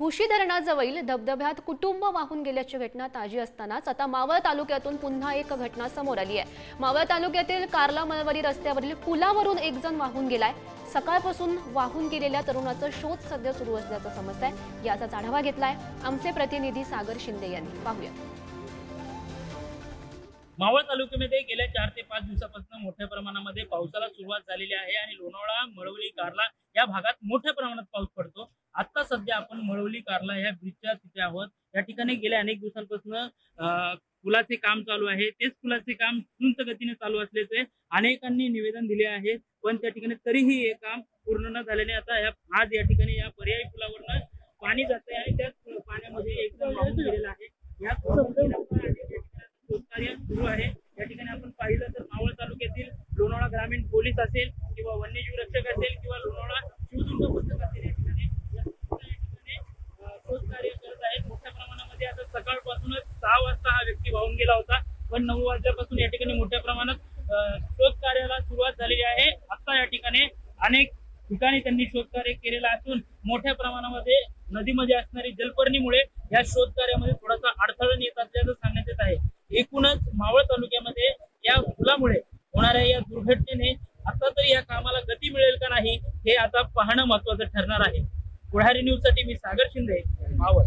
भुशी धरणाजवळील धबधब्यात कुटुंब वाहून गेल्याची घटना ताजी असतानाच आता मावळ तालुक्यातून पुन्हा एक घटना समोर आली आहे। मावळ तालुक्यातील कार्ला मळवली रस्त्यावरील पुलावरून एक जण वाहून गेलाय। सकाळपासून वाहून गेलेल्या तरुणाचा शोध सध्या सुरू असल्याचं समजतंय। याचाच आढावा घेतलाय आमचे प्रतिनिधी सागर शिंदे यांनी। पाहूया। मावळ तालुक्यामध्ये गेल्या 4 ते 5 दिवसापासून मोठ्या प्रमाणामध्ये पावसाला सुरुवात झालेली आहे आणि लोणावळा, मळवली, कार्ला या भागात मोठ्या प्रमाणात पाऊस पडतो। आता सध्या आपण मळवली, कार्ला या ब्रिजच्या तिथे आहोत। या ठिकाणी गेल्या अनेक दिवसांपासून पुलाचे काम चालू आहे। तेच पुलाचे काम सुंच गतीने चालू असल्याचे अनेकांनी निवेदन दिले आहे, पण त्या ठिकाणी तरीही हे काम पूर्ण न झाल्याने आता आज या ठिकाणी या पर्यायी पुलावरून पाणी जाते आणि त्याच पाण्यामध्ये एक जण वाहून गेलेला आहे। या कार्य सुरू आहे। या ठिकाणी आपण पाहिलं तर मावळ तालुक्यातील लोणावळा ग्रामीण पोलीस असेल किंवा वन्यजीव रक्षक असेल किंवा लोणावळा शिवदुर्ग पथक असेल, या ठिकाणी शोध कार्य करत आहेत मोठ्या प्रमाणामध्ये। आता सकाळपासूनच 6 वाजता हा व्यक्ती वाहून गेला होता, पण 9 वाजल्यापासून या ठिकाणी मोठ्या प्रमाणात शोध कार्याला सुरुवात झालेली आहे। आता या ठिकाणी अनेक ठिकाणी त्यांनी शोध कार्य केलेलं असून मोठ्या प्रमाणामध्ये नदीमध्ये असणारी जलपर्णीमुळे या शोध कार्यामध्ये थोडासा अडथळा येत असल्याचं सांगण्यात येत आहे। एकूणच मावळ तालुक्यामध्ये या पुलामुळे होणाऱ्या या दुर्घटनेने आता तरी या कामाला गती मिळेल का नाही हे आता पाहणं महत्त्वाचं ठरणार आहे। पुढारी न्यूज साठी मी सागर शिंदे, मावळ।